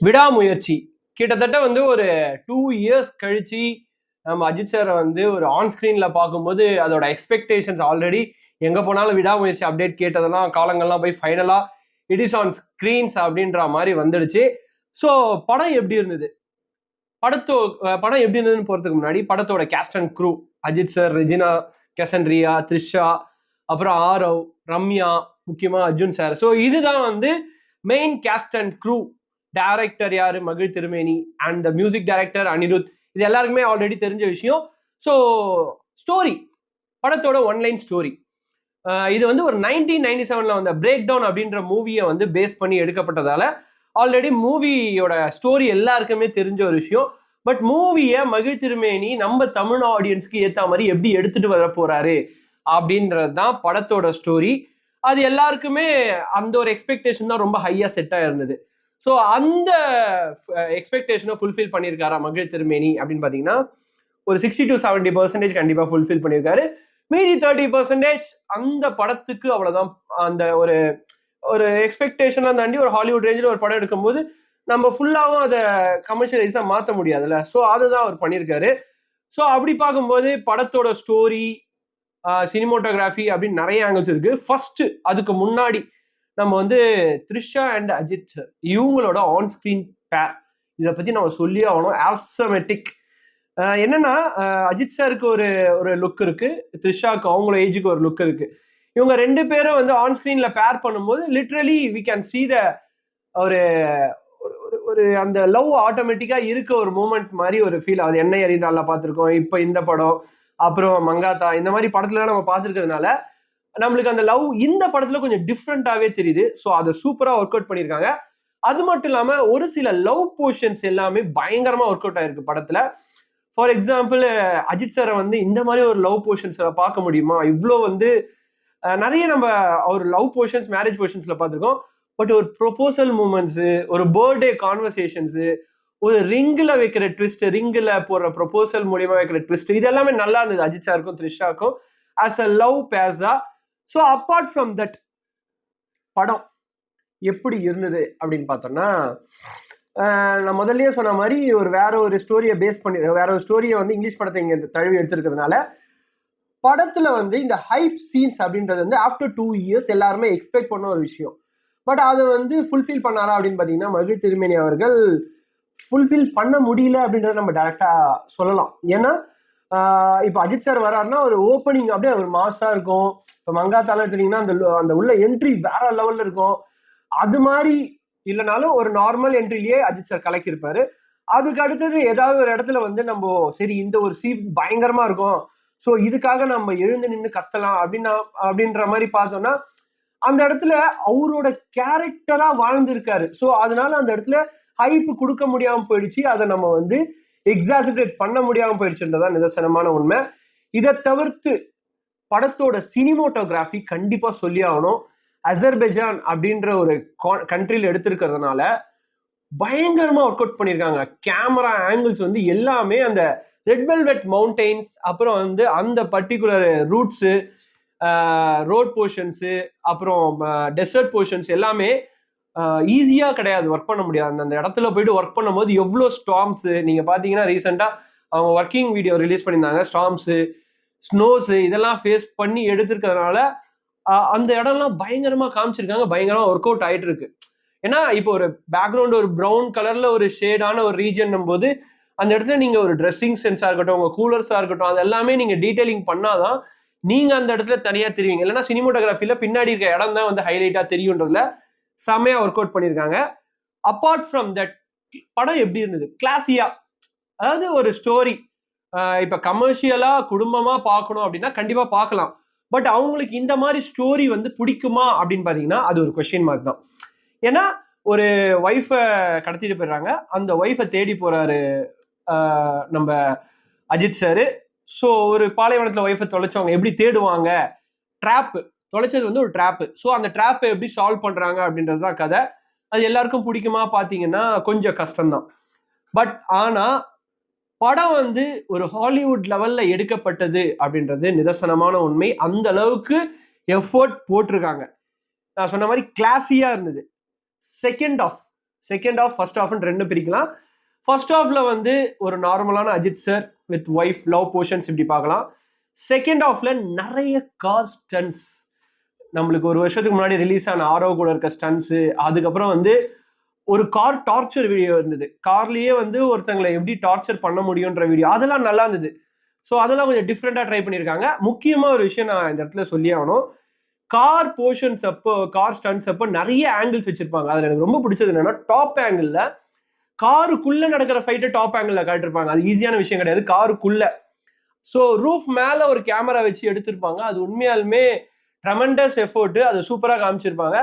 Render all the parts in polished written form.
விடாமுயற்சி கிட்டத்தட்ட வந்து ஒரு 2 இயர்ஸ் கழிச்சு நம்ம அஜித் சாரை வந்து ஒரு ஆன் ஸ்கிரீன்ல பார்க்கும்போது அதோட எக்ஸ்பெக்டேஷன்ஸ் ஆல்ரெடி எங்க போனாலும் விடாமுயற்சி அப்டேட் கேட்டதெல்லாம் காலங்கள்லாம் போய் ஃபைனலா இட் இஸ் ஆன் ஸ்கிரீன்ஸ் அப்படின்ற மாதிரி வந்துடுச்சு. ஸோ படம் எப்படி இருந்தது, படம் எப்படி இருந்ததுன்னு போறதுக்கு முன்னாடி படத்தோட cast and crew, Ajith sir, Regina, Cassandra, Trisha, அப்புறம் ஆரவ், ரம்யா, முக்கியமா அர்ஜுன் சார். ஸோ இதுதான் வந்து main cast and crew. Director யாரு, மகிழ் Thirumeni, and the music director Anirudh. இது எல்லாருக்குமே ஆல்ரெடி தெரிஞ்ச விஷயம். ஸோ ஸ்டோரி, படத்தோட ஒன்லைன் ஸ்டோரி, இது வந்து ஒரு 1997 வந்த பிரேக் டவுன் அப்படின்ற மூவியை வந்து பேஸ் பண்ணி எடுக்கப்பட்டதால ஆல்ரெடி மூவியோட ஸ்டோரி எல்லாருக்குமே தெரிஞ்ச ஒரு விஷயம். பட் மூவியை மகிழ் திருமேனி நம்ம தமிழ் ஆடியன்ஸ்க்கு ஏற்ற மாதிரி எப்படி எடுத்துட்டு வர போறாரு அப்படின்றது தான் படத்தோட ஸ்டோரி. அது எல்லாருக்குமே அந்த ஒரு எக்ஸ்பெக்டேஷன் தான் ரொம்ப ஹையா செட் ஆயிருந்தது. ஸோ அந்த எக்ஸ்பெக்டேஷனை ஃபுல்ஃபில் பண்ணியிருக்காரா மகிழ் திருமேனி அப்படின்னு பார்த்தீங்கன்னா ஒரு 60 to 70% கண்டிப்பாக ஃபுல்ஃபில் பண்ணியிருக்காரு. மீதி 30% அந்த படத்துக்கு அவ்வளோதான். அந்த ஒரு ஒரு எக்ஸ்பெக்டேஷனை தாண்டி ஒரு ஹாலிவுட் ரேஞ்சில் ஒரு படம் எடுக்கும்போது நம்ம ஃபுல்லாகவும் அதை கமர்ஷியலைஸாக மாற்ற முடியாதுல்ல. ஸோ அதுதான் அவர் பண்ணியிருக்காரு. ஸோ அப்படி பார்க்கும்போது படத்தோட ஸ்டோரி, சினிமோட்டோகிராஃபி அப்படின்னு நிறைய ஆங்கிள்ஸ் இருக்கு. ஃபர்ஸ்ட் அதுக்கு முன்னாடி நம்ம வந்து த்ரிஷா அண்ட் அஜித் இவங்களோட ஆன் ஸ்கிரீன் பேர் இதை பத்தி நம்ம சொல்லி ஆகணும். ஆசமெட்டிக். என்னன்னா அஜித் சாருக்கு ஒரு ஒரு லுக் இருக்கு, த்ரிஷாக்கு அவங்களோட ஏஜுக்கு ஒரு லுக் இருக்கு. இவங்க ரெண்டு பேரும் வந்து ஆன் ஸ்கிரீன்ல பேர் பண்ணும்போது literally we can see the ஒரு ஒரு அந்த லவ் ஆட்டோமேட்டிக்கா இருக்க ஒரு மூமெண்ட் மாதிரி ஒரு ஃபீல் ஆகுது. என்னை அறிந்தால பார்த்துருக்கோம், இப்போ இந்த படம், அப்புறம் மங்காத்தா, இந்த மாதிரி படத்துல நம்ம பார்த்துருக்கிறதுனால நம்மளுக்கு அந்த லவ் இந்த படத்துல கொஞ்சம் டிஃப்ரெண்டாவே தெரியுது. ஸோ அதை சூப்பரா ஒர்க் அவுட் பண்ணியிருக்காங்க. அது மட்டும் இல்லாம ஒரு சில லவ் போர்ஷன்ஸ் எல்லாமே பயங்கரமா ஒர்க் அவுட் ஆயிருக்கு படத்துல. ஃபார் எக்ஸாம்பிள் அஜித் சாரை வந்து இந்த மாதிரி ஒரு லவ் போர்ஷன்ஸ் பார்க்க முடியுமா? இவ்வளோ வந்து நிறைய நம்ம ஒரு லவ் போர்ஷன்ஸ், மேரேஜ் போர்ஷன்ஸ்ல பார்த்துருக்கோம். பட் ஒரு ப்ரொபோசல் மூமெண்ட்ஸ், ஒரு பர்த்டே கான்வர்சேஷன்ஸ், ஒரு ரிங்கில் வைக்கிற ட்விஸ்ட், ரிங்கில் போடுற ப்ரொபோசல் மூலியமா வைக்கிற ட்விஸ்ட், இது எல்லாமே நல்லா இருந்தது அஜித் சாருக்கும் த்ரிஷாக்கும் ஆஸ் அ லவ் பேஸா. ஸோ அப்பார்ட் ஃப்ரம் தட் படம் எப்படி இருந்தது அப்படின்னு பார்த்தோம்னா, நான் முதல்லயே சொன்ன மாதிரி ஒரு வேற ஒரு ஸ்டோரியை பேஸ் பண்ணி, வேற ஒரு ஸ்டோரியை வந்து இங்கிலீஷ் படத்தை இங்க தழுவி எடுத்திருக்கிறதுனால படத்துல வந்து இந்த ஹைப் சீன்ஸ் அப்படின்றது வந்து ஆஃப்டர் 2 இயர்ஸ் எல்லாருமே எக்ஸ்பெக்ட் பண்ண ஒரு விஷயம். பட் அதை வந்து ஃபுல்ஃபில் பண்ணாரா அப்படின்னு பார்த்தீங்கன்னா மகிழ் திருமேனி அவர்கள் ஃபுல்ஃபில் பண்ண முடியல அப்படின்றத நம்ம டைரக்டா சொல்லலாம். ஏன்னா இப்போ அஜித் சார் வராருன்னா ஒரு ஓப்பனிங் அப்படியே ஒரு மாசா இருக்கும். இப்போ மங்காத்தால எடுத்துட்டீங்கன்னா அந்த உள்ள என்ட்ரி வேற லெவல்ல இருக்கும். அது மாதிரி இல்லைனாலும் ஒரு நார்மல் என்ட்ரிலேயே அஜித் சார் கலக்கியிருப்பாரு. அதுக்கு அடுத்தது ஏதாவது ஒரு இடத்துல வந்து நம்ம சரி இந்த ஒரு சீன் பயங்கரமா இருக்கும், ஸோ இதுக்காக நம்ம எழுந்து நின்று கத்தலாம் அப்படின்ற மாதிரி பார்த்தோம்னா அந்த இடத்துல அவரோட கேரக்டரா வாழ்ந்திருக்காரு. ஸோ அதனால அந்த இடத்துல ஹைப் கொடுக்க முடியாம போயிடுச்சு. அதை நம்ம வந்து எக்ஸாசிடேட் பண்ண முடியாம போயிடுச்சுன்றதான் நிதர்சனமான உண்மை. இதை தவிர்த்து படத்தோட சினிமோட்டோகிராஃபி கண்டிப்பா சொல்லி ஆகணும். அசர்பைஜான் அப்படின்ற ஒரு கண்ட்ரியில் எடுத்திருக்கிறதுனால பயங்கரமா ஒர்க் அவுட் பண்ணியிருக்காங்க. கேமரா ஆங்கிள்ஸ் வந்து எல்லாமே அந்த ரெட் வெல்வெட் மவுண்டெயின்ஸ், அப்புறம் வந்து அந்த பர்டிகுலர் ரூட்ஸு, ரோட் போர்ஷன்ஸு, அப்புறம் டெசர்ட் போர்ஷன்ஸ் எல்லாமே ஈஸியா கிடையாது, ஒர்க் பண்ண முடியாது. அந்த இடத்துல போயிட்டு ஒர்க் பண்ணும்போது எவ்வளோ ஸ்டார்ம்ஸு, நீங்க பாத்தீங்கன்னா ரீசெண்டா அவங்க ஒர்க்கிங் வீடியோ ரிலீஸ் பண்ணியிருந்தாங்க. ஸ்டார்ம்ஸு, ஸ்னோஸு இதெல்லாம் ஃபேஸ் பண்ணி எடுத்திருக்கிறதுனால அந்த இடம்லாம் பயங்கரமா காமிச்சிருக்காங்க, பயங்கரமா ஒர்க் அவுட் ஆயிட்டு இருக்கு. ஏன்னா இப்போ ஒரு பேக்ரவுண்ட் ஒரு ப்ரௌன் கலர்ல ஒரு ஷேடான ஒரு ரீஜன் போது அந்த இடத்துல நீங்க ஒரு ட்ரெஸ்ஸிங் சென்ஸா இருக்கட்டும், உங்க கூலர்ஸா இருக்கட்டும், அது எல்லாமே நீங்க டீடைலிங் பண்ணாதான் நீங்க அந்த இடத்துல தனியா தெரிவிங்க. இல்லைன்னா சினிமோட்டோகிராஃபில பின்னாடி இருக்க இடம் தான் வந்து ஹைலைட்டா தெரியுன்றதுல செமையா ஒர்க் அவுட் பண்ணியிருக்காங்க. அப்பார்ட் ஃப்ரம் தட் படம் எப்படி இருந்தது, கிளாஸியா, அதாவது ஒரு ஸ்டோரி இப்ப கமர்ஷியலா குடும்பமா பார்க்கணும் அப்படின்னா கண்டிப்பா பார்க்கலாம். பட் அவங்களுக்கு இந்த மாதிரி ஸ்டோரி வந்து பிடிக்குமா அப்படின்னு பாத்தீங்கன்னா அது ஒரு கொஸ்டின் மார்க் தான். ஏன்னா ஒரு ஒய்ஃபை கடத்திட்டு போயிடுறாங்க, அந்த ஒய்ஃபை தேடி போறாரு நம்ம அஜித் சாரு. ஸோ ஒரு பாலைவனத்துல ஒய்ஃபை தொலைச்சவங்க எப்படி தேடுவாங்க, ட்ராப்பு, தொலைச்சது வந்து ஒரு ட்ராப்பு. ஸோ அந்த ட்ராப்பை எப்படி சால்வ் பண்றாங்க அப்படின்றது தான் கதை. அது எல்லாருக்கும் பிடிக்குமா பார்த்தீங்கன்னா கொஞ்சம் கஷ்டம்தான். பட் ஆனா படம் வந்து ஒரு ஹாலிவுட் லெவல்ல எடுக்கப்பட்டது அப்படின்றது நிதர்சனமான உண்மை. அந்த அளவுக்கு எஃபோர்ட் போட்டிருக்காங்க. நான் சொன்ன மாதிரி கிளாஸியா இருந்தது. Second half second half first ஆஃப்னு ரெண்டு பிரிக்கலாம். ஃபர்ஸ்ட் ஆஃப்ல வந்து ஒரு நார்மலான Ajith sir with wife love portions இப்படி பார்க்கலாம். செகண்ட் ஆஃப்ல நிறைய கார் ஸ்டன்ஸ், நம்மளுக்கு ஒரு வருஷத்துக்கு முன்னாடி ரிலீஸ் ஆன ஆரோ கூட இருக்க ஸ்டன்ஸு, அதுக்கப்புறம் வந்து ஒரு கார் டார்ச்சர் வீடியோ இருந்தது, கார்லயே வந்து ஒருத்தங்களை எப்படி டார்ச்சர் பண்ண முடியுன்ற வீடியோ, அதெல்லாம் நல்லா இருந்தது. ஸோ அதெல்லாம் கொஞ்சம் டிஃப்ரெண்டா ட்ரை பண்ணியிருக்காங்க. முக்கியமா ஒரு விஷயம் நான் இந்த இடத்துல சொல்லி ஆகணும், கார் போர்ஷன்ஸ் அப்போ, கார் ஸ்டன்ஸ் அப்போ நிறைய ஆங்கிள்ஸ் வச்சிருப்பாங்க. அதுல எனக்கு ரொம்ப பிடிச்சது என்னன்னா, டாப் ஆங்கிள் காருக்குள்ள நடக்கிற ஃபைட்டை டாப் ஆங்கிள் காட்டிருப்பாங்க. அது ஈஸியான விஷயம் கிடையாது, காருக்குள்ள. ஸோ ரூஃப் மேல ஒரு கேமரா வச்சு எடுத்திருப்பாங்க. அது உண்மையாலுமே ட்ரெமெண்டஸ் எஃபோர்ட், அது சூப்பரா காமிச்சிருப்பாங்க.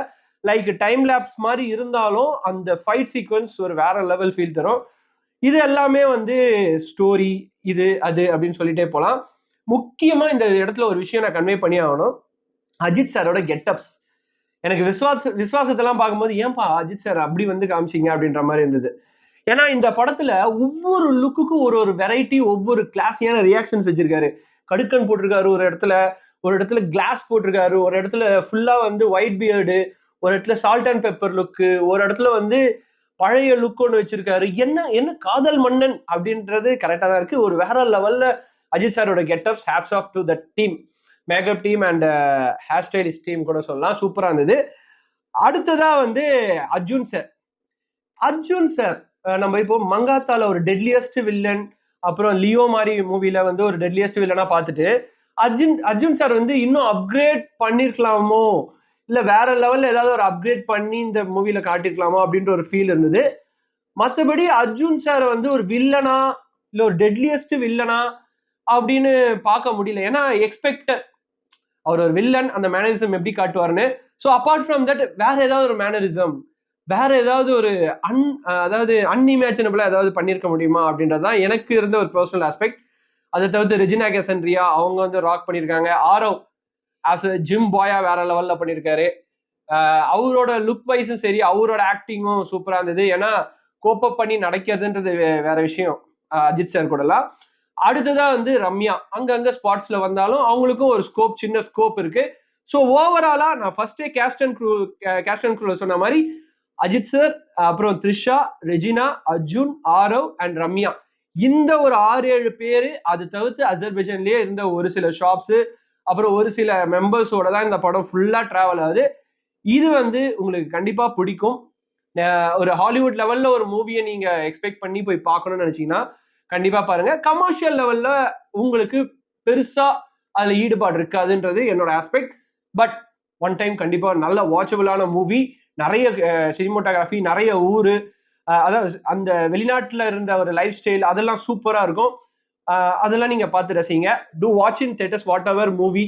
லைக் டைம் லேப்ஸ் மாதிரி இருந்தாலும் அந்த ஃபைட் சீக்வன்ஸ் ஒரு வேற லெவல் ஃபீல் தரும். இது எல்லாமே வந்து ஸ்டோரி இது அது அப்படின்னு சொல்லிட்டே போகலாம். முக்கியமா இந்த இடத்துல ஒரு விஷயம் நான் கன்வே பண்ணி ஆகணும், அஜித் சாரோட கெட்டப்ஸ். எனக்கு விஸ்வாசத்தெல்லாம் பார்க்கும்போது ஏன்பா அஜித் சார் அப்படி வந்து காமிச்சிங்க அப்படின்ற மாதிரி இருந்தது. ஏன்னா இந்த படத்துல ஒவ்வொரு லுக்குக்கும் ஒரு ஒரு வெரைட்டி, ஒவ்வொரு கிளாஸியான ரியாக்ஷன்ஸ் வச்சிருக்காரு. கடுக்கன் போட்டிருக்காரு ஒரு இடத்துல கிளாஸ் போட்டிருக்காரு, ஒரு இடத்துல ஃபுல்லா வந்து ஒயிட் பியர்டு, ஒரு இடத்துல சால்ட் அண்ட் பெப்பர் லுக்கு, ஒரு இடத்துல வந்து பழைய லுக் ஒன்று வச்சிருக்காரு. என்ன காதல் மன்னன் அப்படின்றது கரெக்டா தான் இருக்கு. ஒரு வேற லெவல்ல அஜித் சாரோட getups. Hats off to the team, makeup team and hair stylist team கூட சொல்லலாம், சூப்பரா இருந்தது. அடுத்ததா வந்து அர்ஜுன் சார் நம்ம இப்போ மங்காத்தால ஒரு டெட்லியஸ்ட் வில்லன், அப்புறம் லியோ மாதிரி மூவில வந்து ஒரு டெட்லியஸ்ட் வில்லனா பார்த்துட்டு அர்ஜுன் சார் வந்து இன்னும் அப்கிரேட் பண்ணிருக்கலாமோ, இல்ல வேற லெவல்ல ஏதாவது ஒரு அப்கிரேட் பண்ணி இந்த மூவில காட்டிருக்கலாமோ அப்படின்ற ஒரு ஃபீல் இருந்தது. மற்றபடி அர்ஜுன் சார் வந்து ஒரு வில்லனா இல்ல ஒரு டெட்லியஸ்ட் வில்லனா அப்படின்னு பார்க்க முடியல. ஏன்னா எக்ஸ்பெக்டட் அவர் ஒரு வில்லன், அந்த மேனரிசம் எப்படி காட்டுவாருன்னு. ஸோ அப்பார்ட் ஃப்ரம் தட் வேற ஏதாவது ஒரு மேனரிசம், வேற ஏதாவது ஒரு அதாவது அன்இமேஜினபிளா ஏதாவது பண்ணிருக்க முடியுமா அப்படின்றதான் எனக்கு இருந்த ஒரு பர்சனல் ஆஸ்பெக்ட். அதை தவிர்த்து ரெஜினா கேசன்ட்ரியா அவங்க வந்து ராக் பண்ணியிருக்காங்க. ஆரவ் ஆஸ் அ ஜிம் பாயா வேற லெவல்ல பண்ணியிருக்காரு. அவரோட லுக் வைஸும் சரி, அவரோட ஆக்டிங்கும் சூப்பரா இருந்தது. ஏன்னா கோப்பப் பண்ணி நடக்கிறதுன்றது வேற விஷயம் அஜித் சார் கூடலாம். அடுத்ததா வந்து ரம்யா அங்கங்க ஸ்பாட்ஸ்ல வந்தாலும் அவங்களுக்கும் ஒரு சின்ன ஸ்கோப் இருக்கு. ஸோ ஓவராலா நான் ஃபர்ஸ்டே கேஸ்ட் அண்ட் க்ரூல சொன்ன மாதிரி அஜித் சார், அப்புறம் த்ரிஷா, ரெஜினா, அர்ஜுன், ஆரவ் அண்ட் ரம்யா, இந்த ஒரு 6-7 பேரு, அது தவிர்த்து அசர்பைஜான்லயே இருந்த ஒரு சில ஷாப்ஸ், அப்புறம் ஒரு சில மெம்பர்ஸோட தான் இந்த படம் ஃபுல்லா டிராவல் ஆகுது. இது வந்து உங்களுக்கு கண்டிப்பா பிடிக்கும். ஒரு ஹாலிவுட் லெவல்ல ஒரு மூவியை நீங்க எக்ஸ்பெக்ட் பண்ணி போய் பார்க்கணும்னு நினைச்சீங்கன்னா கண்டிப்பா பாருங்க. கமர்ஷியல் லெவல்ல உங்களுக்கு பெருசா அதுல ஈடுபாடு இருக்காதுன்றது என்னோட ஆஸ்பெக்ட். பட் ஒன் டைம் கண்டிப்பா நல்ல வாட்சபிளான மூவி. நிறைய சினிமோட்டோகிராஃபி, நிறைய ஊரு, அதாவது அந்த வெளிநாட்டுல இருந்த ஒரு லைஃப் ஸ்டைல், அதெல்லாம் சூப்பரா இருக்கும். அதெல்லாம் நீங்க பார்த்து ரசிங்க. To watch in theatres whatever movie.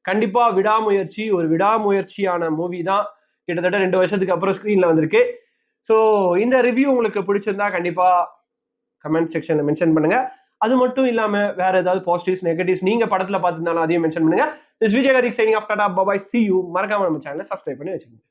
கண்டிப்பா விடாமுயற்சி, ஒரு விடாமுயற்சியான மூவி தான். கிட்டத்தட்ட 2 வருஷத்துக்கு அப்புறம் ஸ்கிரீன்ல வந்திருக்கு. ஸோ இந்த ரிவ்யூ உங்களுக்கு பிடிச்சிருந்தா கண்டிப்பா கமெண்ட் செக்ஷன்ல மென்ஷன் பண்ணுங்க. அது மட்டும் இல்லாம வேற ஏதாவது பாசிட்டிவ்ஸ் நெகட்டிவ்ஸ் நீங்க படத்துல பார்த்திருந்தாலும் அதையும் மென்ஷன் பண்ணுங்க. This Vijay Karthik signing off. Tata bye bye, see you. மறக்காம நம்ம சேனலை சப்ஸ்கிரைப் பண்ணி வச்சுக்கோங்க.